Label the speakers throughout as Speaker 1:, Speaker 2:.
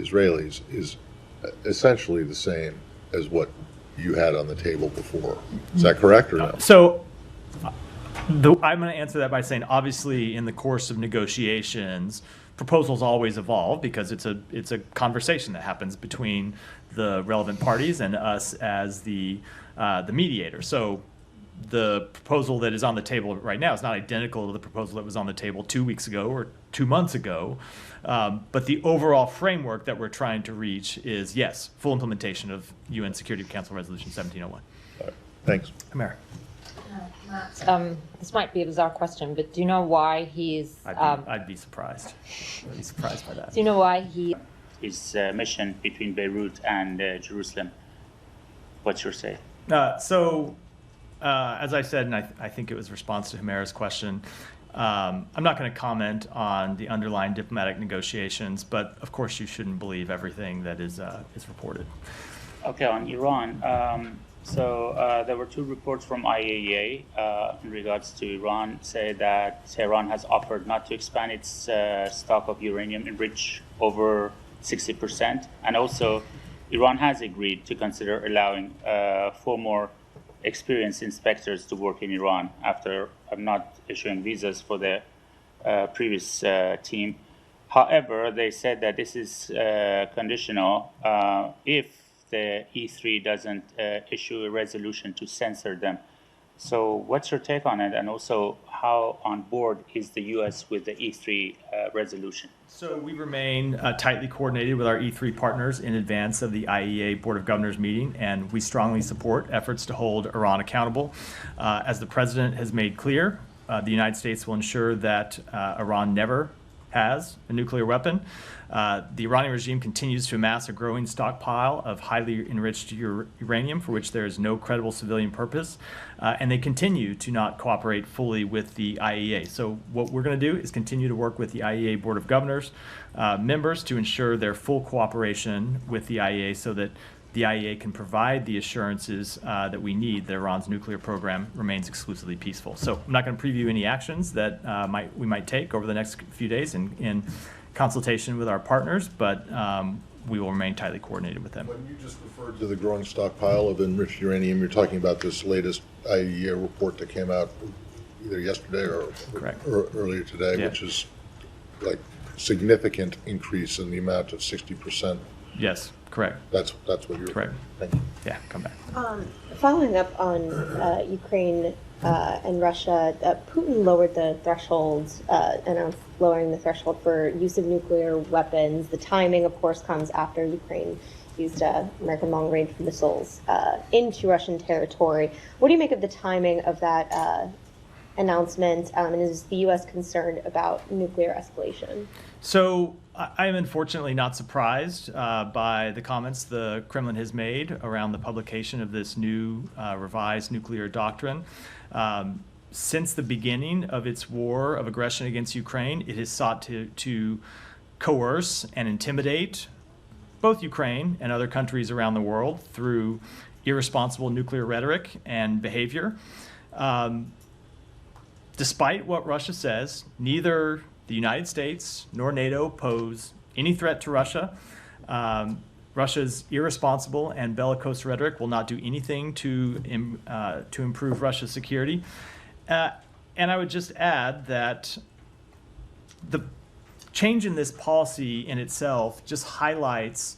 Speaker 1: Israelis is essentially the same as what you had on the table before. Is that correct or no?
Speaker 2: So I'm going to answer that by saying, obviously, in the course of negotiations, proposals always evolve because it's a conversation that happens between the relevant parties and us as the mediator. So the proposal that is on the table right now is not identical to the proposal that was on the table 2 weeks ago or 2 months ago. But the overall framework that we're trying to reach is, yes, full implementation of UN Security Council Resolution 1701.
Speaker 1: All right. Thanks.
Speaker 2: Mary.
Speaker 3: This might be a bizarre question, but do you know why he's...
Speaker 2: I'd be surprised. I'd be surprised by that.
Speaker 3: Do you know why he...
Speaker 4: His mission between Beirut and Jerusalem. What's your say?
Speaker 2: As I said, and I think it was a response to Humera's question, I'm not going to comment on the underlying diplomatic negotiations, but of course you shouldn't believe everything that is reported.
Speaker 4: Okay, on Iran. There were 2 reports from IAEA in regards to Iran, say that Tehran has offered not to expand its stock of uranium enriched over 60%, and also Iran has agreed to consider allowing 4 more experienced inspectors to work in Iran after not issuing visas for the previous team. However, they said that this is conditional if the E3 doesn't issue a resolution to censor them. So what's your take on it? And also, how on board is the U.S. with the E3 resolution?
Speaker 2: So we remain tightly coordinated with our E3 partners in advance of the IAEA Board of Governors meeting, and we strongly support efforts to hold Iran accountable. As the President has made clear, the United States will ensure that Iran never has a nuclear weapon. The Iranian regime continues to amass a growing stockpile of highly enriched uranium for which there is no credible civilian purpose, and they continue to not cooperate fully with the IAEA. So what we're going to do is continue to work with the IAEA Board of Governors members to ensure their full cooperation with the IAEA so that the IAEA can provide the assurances that we need that Iran's nuclear program remains exclusively peaceful. So I'm not going to preview any actions that we might take over the next few days in consultation with our partners, but we will remain tightly coordinated with them.
Speaker 1: When you just referred to the growing stockpile of enriched uranium, you're talking about this latest IAEA report that came out either yesterday or earlier today,
Speaker 2: yeah,
Speaker 1: which is like significant increase in the amount of 60%.
Speaker 2: Yes, correct.
Speaker 1: That's what you're
Speaker 2: correct.
Speaker 1: Thank you.
Speaker 2: Yeah, come back.
Speaker 5: Following up on Ukraine and Russia, Putin lowered the thresholds, announced lowering the threshold for use of nuclear weapons. The timing, of course, comes after Ukraine used American long-range missiles into Russian territory. What do you make of the timing of that announcement, and is the U.S. concerned about nuclear escalation?
Speaker 2: So I am unfortunately not surprised by the comments the Kremlin has made around the publication of this new revised nuclear doctrine. Since the beginning of its war of aggression against Ukraine, it has sought to coerce and intimidate both Ukraine and other countries around the world through irresponsible nuclear rhetoric and behavior. Despite what Russia says, neither the United States nor NATO pose any threat to Russia. Russia's irresponsible and bellicose rhetoric will not do anything to improve Russia's security. And I would just add that the change in this policy in itself just highlights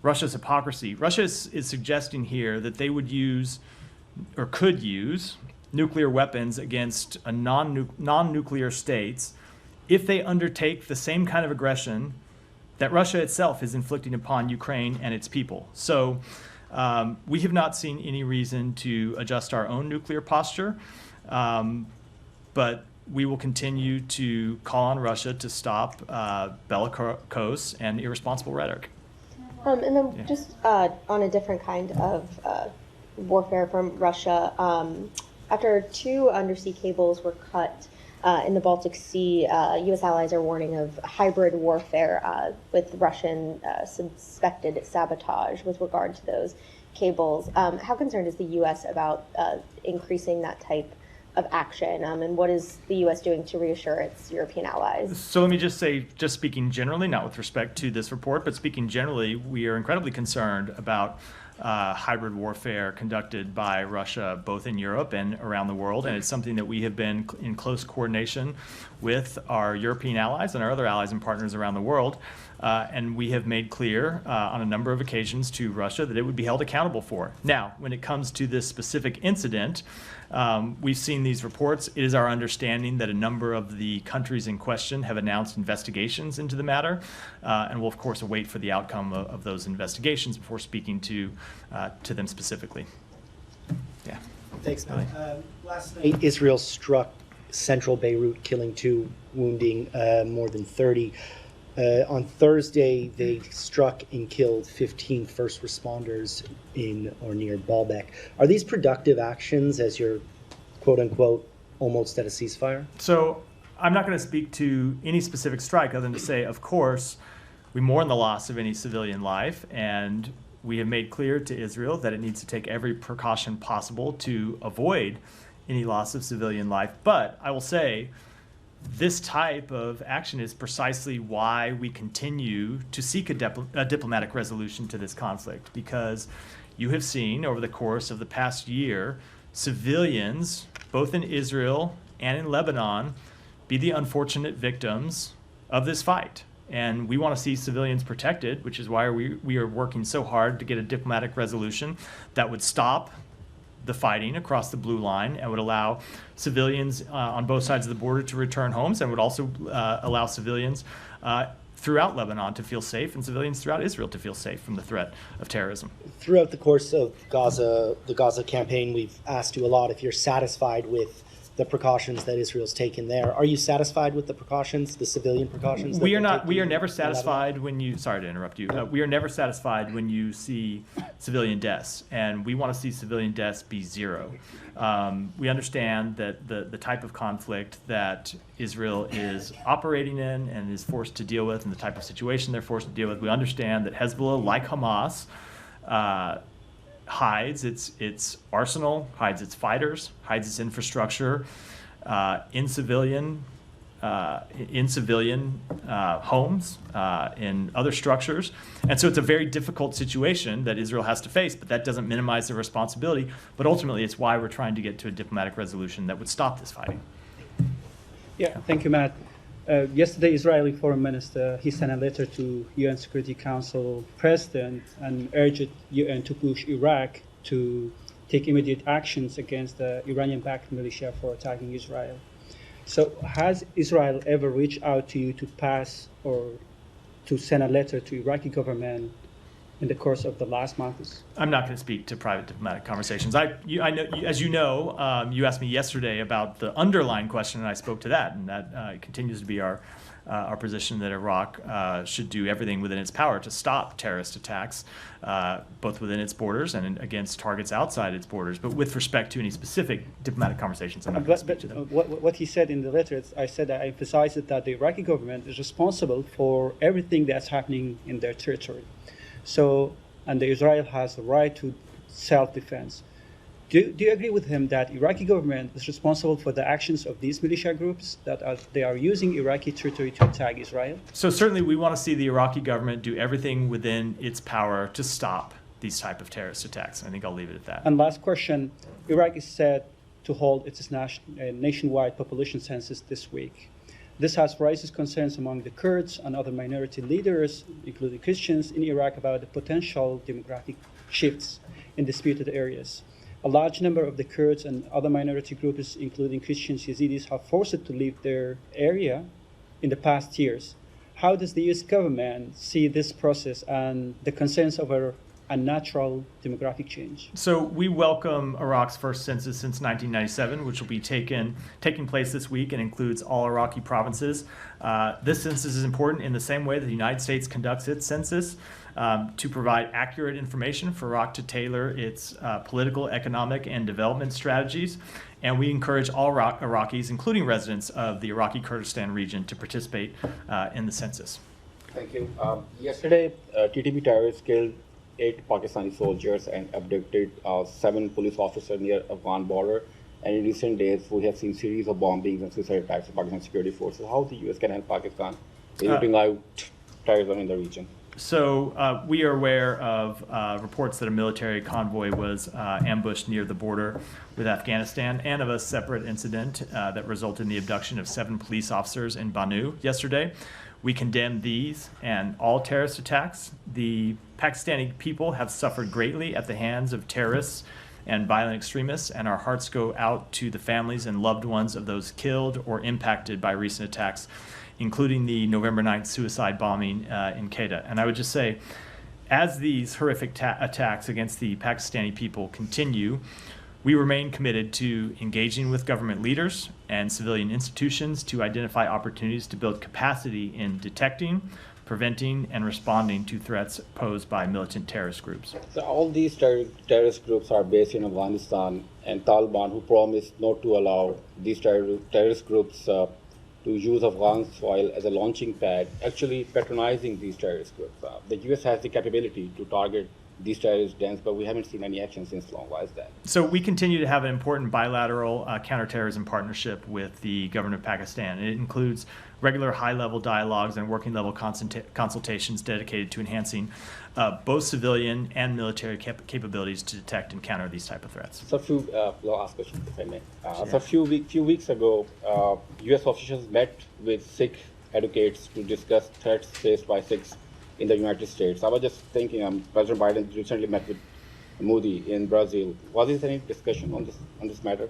Speaker 2: Russia's hypocrisy. Russia is suggesting here that they would use or could use nuclear weapons against a non-nuclear states if they undertake the same kind of aggression that Russia itself is inflicting upon Ukraine and its people. So we have not seen any reason to adjust our own nuclear posture, but we will continue to call on Russia to stop bellicose and irresponsible rhetoric.
Speaker 5: And then just on a different kind of warfare from Russia, after 2 undersea cables were cut in the Baltic Sea, U.S. allies are warning of hybrid warfare with Russian suspected sabotage with regard to those cables. How concerned is the U.S. about increasing that type action, and what is the U.S. doing to reassure its European allies?
Speaker 2: So let me just say, just speaking generally, not with respect to this report, but speaking generally, we are incredibly concerned about hybrid warfare conducted by Russia, both in Europe and around the world. And it's something that we have been in close coordination with our European allies and our other allies and partners around the world. And we have made clear on a number of occasions to Russia that it would be held accountable for. Now, when it comes to this specific incident, we've seen these reports. It is our understanding that a number of the countries in question have announced investigations into the matter, and we'll, of course, await for the outcome of those investigations before speaking to them specifically. Yeah.
Speaker 6: Thanks, Matt. Last night, Israel struck central Beirut, killing 2, wounding more than 30. On Thursday, they struck and killed 15 first responders in or near Baalbek. Are these productive actions as you're, quote unquote, almost at a ceasefire?
Speaker 2: So I'm not going to speak to any specific strike other than to say, of course, we mourn the loss of any civilian life, and we have made clear to Israel that it needs to take every precaution possible to avoid any loss of civilian life. But I will say, this type of action is precisely why we continue to seek a diplomatic resolution to this conflict, because you have seen over the course of the past year, civilians, both in Israel and in Lebanon, be the unfortunate victims of this fight. And we want to see civilians protected, which is why we are working so hard to get a diplomatic resolution that would stop the fighting across the blue line and would allow civilians on both sides of the border to return homes, and would also allow civilians throughout Lebanon to feel safe and civilians throughout Israel to feel safe from the threat of terrorism.
Speaker 6: Throughout the course of the Gaza campaign, we've asked you a lot if you're satisfied with the precautions that Israel's taken there. Are you satisfied with the precautions, the civilian precautions?
Speaker 2: We are not. We are never satisfied when you. Sorry to interrupt you. We are never satisfied when you see civilian deaths, and we want to see civilian deaths be zero. We understand that the type of conflict that Israel is operating in and is forced to deal with, and the type of situation they're forced to deal with. We understand that Hezbollah, like Hamas, hides its arsenal, hides its fighters, hides its infrastructure in civilian homes, in other structures. And so it's a very difficult situation that Israel has to face, but that doesn't minimize their responsibility. But ultimately, it's why we're trying to get to a diplomatic resolution that would stop this fighting.
Speaker 7: Yeah, thank you, Matt. Yesterday, Israeli Foreign Minister, he sent a letter to UN Security Council President and urged UN to push Iraq to take immediate actions against the Iranian-backed militia for attacking Israel. So has Israel ever reached out to you to pass or to send a letter to Iraqi government in the course of the last months?
Speaker 2: I'm not going to speak to private diplomatic conversations. I know, as you know, you asked me yesterday about the underlying question, and I spoke to that, and that continues to be our position that Iraq should do everything within its power to stop terrorist attacks, both within its borders and against targets outside its borders. But with respect to any specific diplomatic conversations, I'm not going to speak to them.
Speaker 7: What he said in the letter, I emphasized that the Iraqi government is responsible for everything that's happening in their territory. So, and Israel has the right to self-defense. Do you agree with him that Iraqi government is responsible for the actions of these militia groups that they are using Iraqi territory to attack Israel?
Speaker 2: So certainly we want to see the Iraqi government do everything within its power to stop these type of terrorist attacks. I think I'll leave it at that.
Speaker 7: And last question, Iraq is set to hold its nationwide population census this week. This has raised concerns among the Kurds and other minority leaders, including Christians in Iraq, about the potential demographic shifts in disputed areas. A large number of the Kurds and other minority groups, including Christians, Yazidis, have forced to leave their area in the past years. How does the U.S. government see this process and the concerns over a natural demographic change?
Speaker 2: So we welcome Iraq's first census since 1997, which will be taking place this week and includes all Iraqi provinces. This census is important in the same way that the United States conducts its census to provide accurate information for Iraq to tailor its political, economic, and development strategies. And we encourage all Iraqis, including residents of the Iraqi Kurdistan region, to participate in the census.
Speaker 8: Thank you. Yesterday, TTP terrorists killed 8 Pakistani soldiers and abducted 7 police officers near Afghan border. And in recent days, we have seen series of bombings and suicide attacks of Pakistan security forces. How the U.S. can help Pakistan in rooting out terrorism in the region?
Speaker 2: So we are aware of reports that a military convoy was ambushed near the border with Afghanistan, and of a separate incident that resulted in the abduction of 7 police officers in Banu yesterday. We condemn these and all terrorist attacks. The Pakistani people have suffered greatly at the hands of terrorists and violent extremists, and our hearts go out to the families and loved ones of those killed or impacted by recent attacks, including the November 9th suicide bombing in Quetta. And I would just say, as these horrific attacks against the Pakistani people continue, we remain committed to engaging with government leaders and civilian institutions to identify opportunities to build capacity in detecting, preventing, and responding to threats posed by militant terrorist groups.
Speaker 8: So all these terrorist groups are based in Afghanistan, and Taliban, who promised not to allow these terrorist groups to use Afghan soil as a launching pad, actually patronizing these terrorist groups. The U.S. has the capability to target these terrorist dens, but we haven't seen any action since long. Why is that?
Speaker 2: So we continue to have an important bilateral counterterrorism partnership with the government of Pakistan. It includes regular high-level dialogues and working-level consultations dedicated to enhancing both civilian and military capabilities to detect and counter these type of threats.
Speaker 8: So last question, if I may. So a few weeks ago, U.S. officials met with Sikh advocates to discuss threats faced by Sikhs in the United States. I was just thinking, President Biden recently met with Modi in Brazil. Was there any discussion on this matter?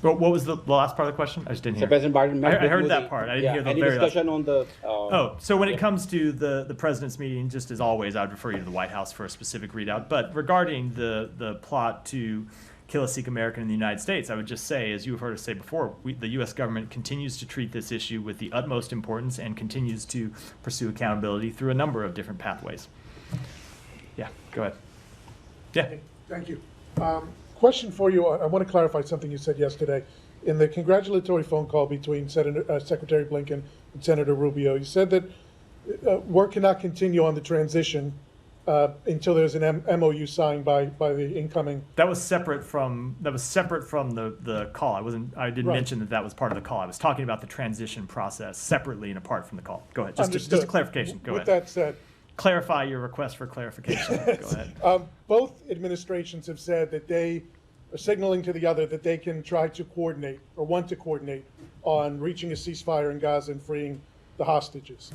Speaker 2: What was the last part of the question? I just didn't hear.
Speaker 8: So President Biden met
Speaker 2: I heard
Speaker 8: with
Speaker 2: that
Speaker 8: Modi.
Speaker 2: part. I didn't hear the
Speaker 8: any
Speaker 2: very
Speaker 8: discussion
Speaker 2: last.
Speaker 8: on the...
Speaker 2: So when it comes to the president's meeting, just as always, I'd refer you to the White House for a specific readout. But regarding the plot to kill a Sikh American in the United States, I would just say, as you've heard us say before, the U.S. government continues to treat this issue with the utmost importance and continues to pursue accountability through a number of different pathways. Yeah, go ahead. Yeah.
Speaker 9: Thank you. Question for you. I want to clarify something you said yesterday. In the congratulatory phone call between Secretary Blinken and Senator Rubio, you said that work cannot continue on the transition until there's an MOU signed by the incoming.
Speaker 2: That was separate from the call. I didn't mention that was part of the call. I was talking about the transition process separately and apart from the call. Go ahead. Just a clarification. Go ahead.
Speaker 9: With that said,
Speaker 2: clarify your request for clarification. Go ahead.
Speaker 9: Both administrations have said that they are signaling to the other that they can try to coordinate or want to coordinate on reaching a ceasefire in Gaza and freeing the hostages.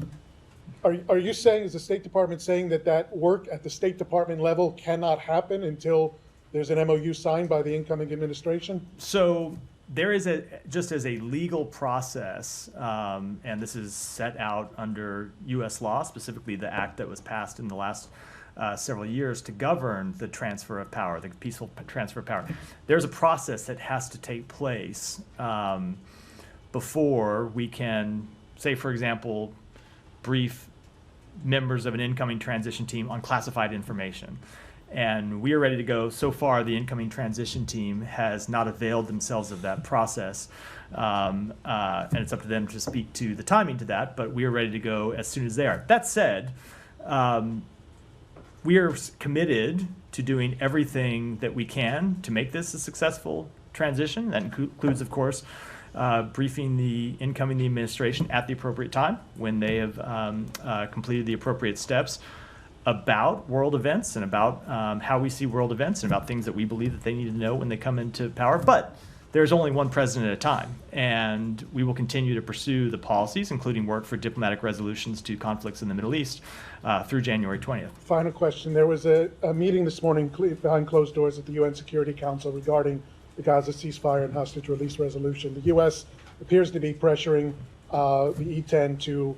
Speaker 9: Are you saying, is the State Department saying that work at the State Department level cannot happen until there's an MOU signed by the incoming administration?
Speaker 2: So there is just as a legal process, and this is set out under U.S. law, specifically the act that was passed in the last several years to govern the transfer of power, the peaceful transfer of power. There's a process that has to take place before we can, say, for example, brief members of an incoming transition team on classified information. And we are ready to go. So far, the incoming transition team has not availed themselves of that process. And it's up to them to speak to the timing to that, but we are ready to go as soon as they are. That said, we are committed to doing everything that we can to make this a successful transition. That includes, of course, briefing the incoming administration at the appropriate time when they have completed the appropriate steps about world events and about how we see world events and about things that we believe that they need to know when they come into power. But there's only one president at a time, and we will continue to pursue the policies, including work for diplomatic resolutions to conflicts in the Middle East through January 20th.
Speaker 9: Final question. There was a meeting this morning behind closed doors at the UN Security Council regarding the Gaza ceasefire and hostage release resolution. The U.S. appears to be pressuring the E-10 to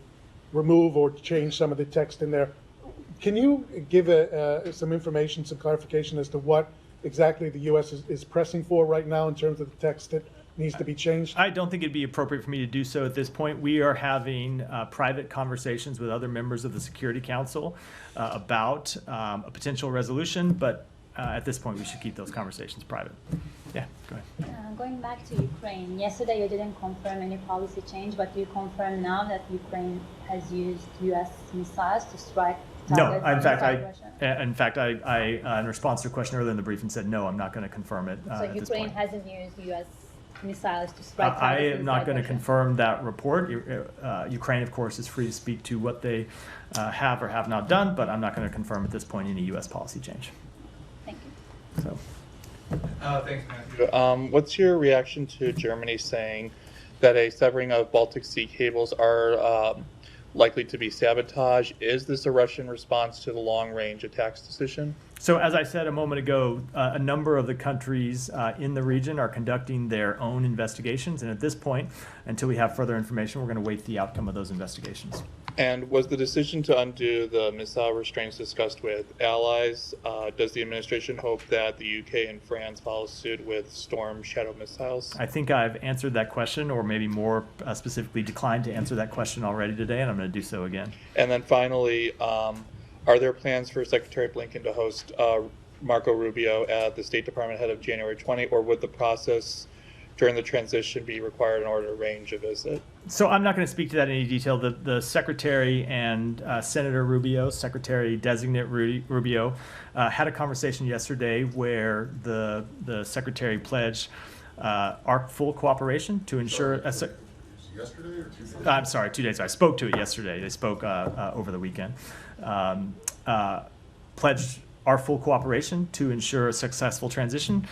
Speaker 9: remove or change some of the text in there. Can you give some information, some clarification as to what exactly the U.S. is pressing for right now in terms of the text that needs to be changed?
Speaker 2: I don't think it'd be appropriate for me to do so at this point. We are having private conversations with other members of the Security Council about a potential resolution, but at this point we should keep those conversations private. Yeah, go ahead.
Speaker 10: Going back to Ukraine, yesterday you didn't confirm any policy change, but you confirm now that Ukraine has used U.S. missiles to strike targets.
Speaker 2: No, in fact, I in response to a question earlier in the briefing said no, I'm not going to confirm it.
Speaker 10: So Ukraine hasn't used U.S. missiles to strike
Speaker 2: I
Speaker 10: targets
Speaker 2: am not
Speaker 10: inside
Speaker 2: going to
Speaker 10: Russia?
Speaker 2: confirm that report. Ukraine, of course, is free to speak to what they have or have not done, but I'm not going to confirm at this point any U.S. policy change.
Speaker 10: Thank you.
Speaker 2: So,
Speaker 11: Thanks, Matthew. What's your reaction to Germany saying that a severing of Baltic Sea cables are likely to be sabotage? Is this a Russian response to the long-range attacks decision?
Speaker 2: so as I said a moment ago, a number of the countries in the region are conducting their own investigations, and at this point, until we have further information, we're going to wait the outcome of those investigations.
Speaker 11: And was the decision to undo the missile restraints discussed with allies? Does the administration hope that the UK and France follow suit with Storm Shadow missiles?
Speaker 2: I think I've answered that question, or maybe more specifically declined to answer that question already today, and I'm going to do so again.
Speaker 11: And then finally, are there plans for Secretary Blinken to host Marco Rubio at the State Department ahead of January 20, or would the process during the transition be required in order to arrange a visit?
Speaker 2: So I'm not going to speak to that in any detail. The Secretary and Senator Rubio, Secretary-designate Rubio, had a conversation yesterday where the Secretary pledged our full cooperation to ensure...
Speaker 1: Yesterday or 2 days?
Speaker 2: I'm sorry, 2 days. I spoke to it yesterday. They spoke over the weekend. Pledged our full cooperation to ensure a successful transition,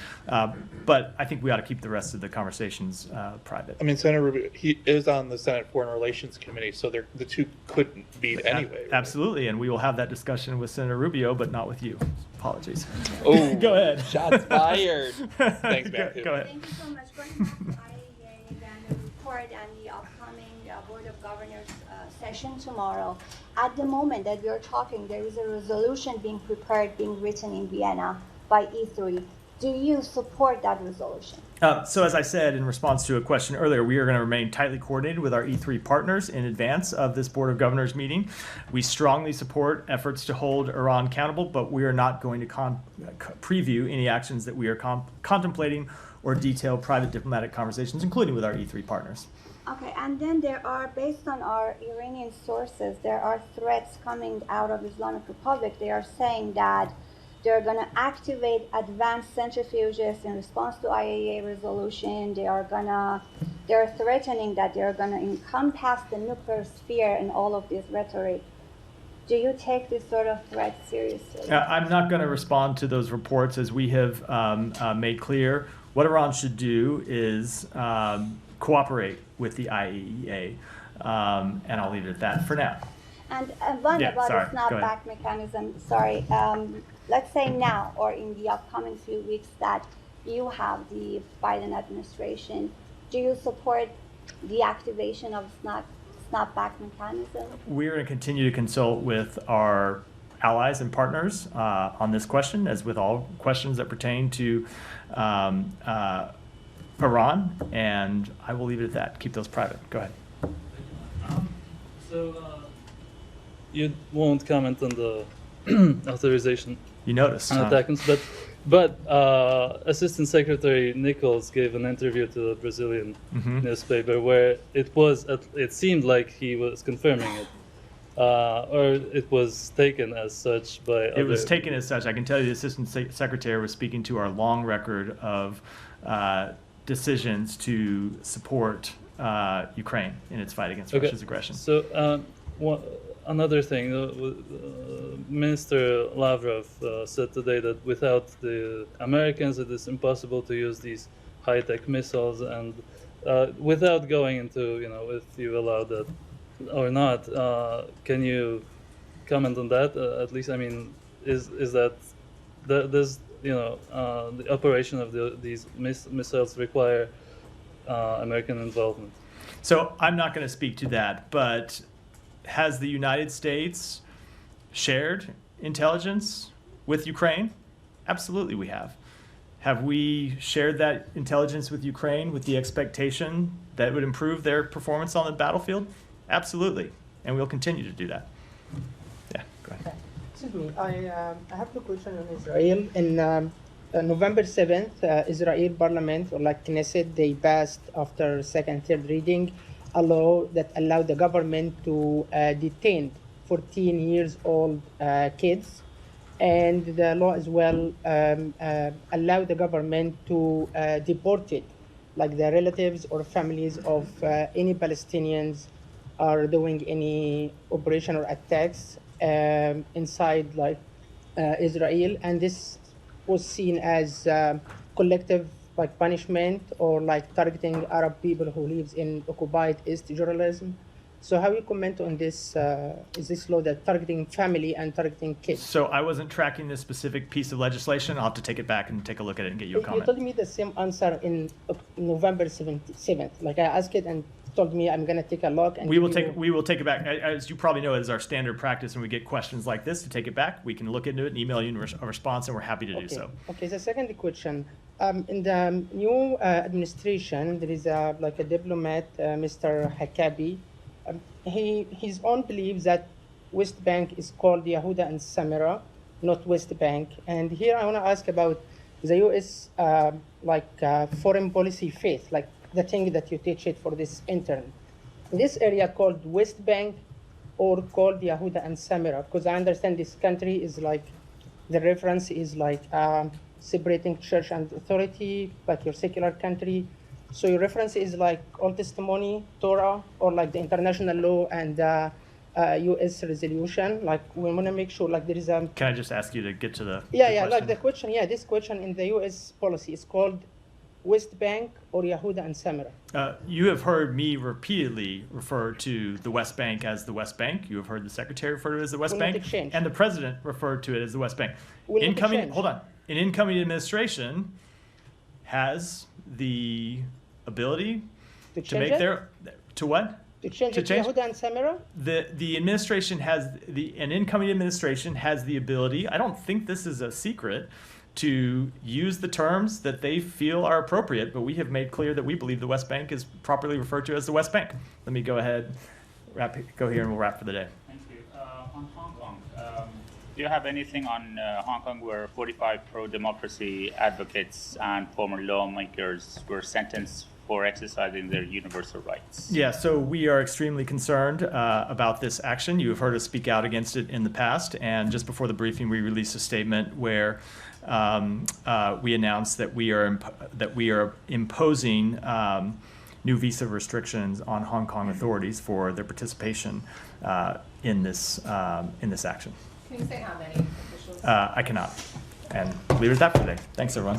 Speaker 2: but I think we ought to keep the rest of the conversations private.
Speaker 11: I mean, Senator Rubio, he is on the Senate Foreign Relations Committee, so the two couldn't meet anyway. Right?
Speaker 2: Absolutely, and we will have that discussion with Senator Rubio, but not with you. Apologies.
Speaker 11: Oh,
Speaker 2: go ahead.
Speaker 11: Shots fired. Thanks, Matthew.
Speaker 2: Go ahead.
Speaker 12: Thank you so much. Going back to IAEA and the report and the upcoming Board of Governors session tomorrow. At the moment that we are talking, there is a resolution being prepared, being written in Vienna by E3. Do you support that resolution?
Speaker 2: So as I said in response to a question earlier, we are going to remain tightly coordinated with our E3 partners in advance of this Board of Governors meeting. We strongly support efforts to hold Iran accountable, but we are not going to preview any actions that we are contemplating or detail private diplomatic conversations, including with our E3 partners.
Speaker 12: Okay, and then there are, based on our Iranian sources, there are threats coming out of Islamic Republic. They are saying that they're going to activate advanced centrifuges in response to IAEA resolution. They're threatening that they're going to encompass the nuclear sphere in all of this rhetoric. Do you take this sort of threat seriously?
Speaker 2: I'm not going to respond to those reports. As we have made clear, what Iran should do is cooperate with the IAEA, and I'll leave it at that for now.
Speaker 12: And one about the snapback mechanism, let's say now or in the upcoming few weeks that you have the Biden administration, do you support the activation of snapback mechanism?
Speaker 2: We're going to continue to consult with our allies and partners on this question, as with all questions that pertain to Iran, and I will leave it at that. Keep those private. Go ahead.
Speaker 13: You won't comment on the authorization.
Speaker 2: You noticed,
Speaker 13: on attacks, but Assistant Secretary Nichols gave an interview to the Brazilian newspaper where it seemed like he was confirming it, or it was taken as such by.
Speaker 2: It was taken as such. I can tell you, the Assistant Secretary was speaking to our long record of decisions to support Ukraine in its fight against Russia's aggression.
Speaker 13: So another thing, Minister Lavrov said today that without the Americans it is impossible to use these high-tech missiles, and without going into, if you allow that or not, can you comment on that? At least, I mean, is that does the operation of these missiles require American involvement?
Speaker 2: So I'm not going to speak to that, but has the United States shared intelligence with Ukraine? Absolutely we have. Have we shared that intelligence with Ukraine with the expectation that it would improve their performance on the battlefield? Absolutely, and we'll continue to do that. Yeah, go ahead.
Speaker 14: Excuse me, I have a question on Israel. In November 7th, Israel Parliament, or like Knesset, they passed after second, third reading a law that allowed the government to detain 14 years old kids, and the law as well allowed the government to deport like the relatives or families of any Palestinians are doing any operation or attacks inside like Israel, and this was seen as collective like punishment or like targeting Arab people who lives in occupied East Jerusalem. So how you comment on this? Is this law that targeting family and targeting kids?
Speaker 2: So I wasn't tracking this specific piece of legislation. I'll have to take it back and take a look at it and get you a comment.
Speaker 14: You told me the same answer in November 7th. Like I asked it and told me I'm gonna take a look. And
Speaker 2: we will take it back. As you probably know, it is our standard practice when we get questions like this to take it back. We can look into it and email you a response, and we're happy to do so.
Speaker 14: Okay. The second question. In the new administration, there is like a diplomat, Mr. Hakabi. His own believes that West Bank is called Yehuda and Samara, not West Bank. And here I want to ask about the U.S. Foreign policy faith, like the thing that you teach it for this intern. This area called West Bank or called Yehuda and Samara, because I understand this country is like, the reference is like separating church and authority, like your secular country. So your reference is like Old Testimony, Torah, or like the international law and U.S. resolution. Like we want to make sure like there is a.
Speaker 2: Can I just ask you to get to the?
Speaker 14: Yeah. Like the question. Yeah, this question in the U.S. policy is called West Bank or Yehuda and Samara.
Speaker 2: You have heard me repeatedly refer to the West Bank as the West Bank. You have heard the Secretary refer to it as the West Bank, and the President referred to it as the West Bank. An incoming administration has the ability to make their to what?
Speaker 14: To change Yehuda and Samara?
Speaker 2: The administration has an incoming administration has the ability. I don't think this is a secret, to use the terms that they feel are appropriate, but we have made clear that we believe the West Bank is properly referred to as the West Bank. Let me go ahead, go here, and we'll wrap for the day.
Speaker 4: Thank you. On Hong Kong, do you have anything on Hong Kong where 45 pro-democracy advocates and former lawmakers were sentenced for exercising their universal rights?
Speaker 2: Yeah, so we are extremely concerned about this action. You have heard us speak out against it in the past, and just before the briefing, we released a statement where we announced that we are imposing new visa restrictions on Hong Kong authorities for their participation in this action.
Speaker 15: Can you say how many officials?
Speaker 2: I cannot, and leave it at that for today. Thanks, everyone.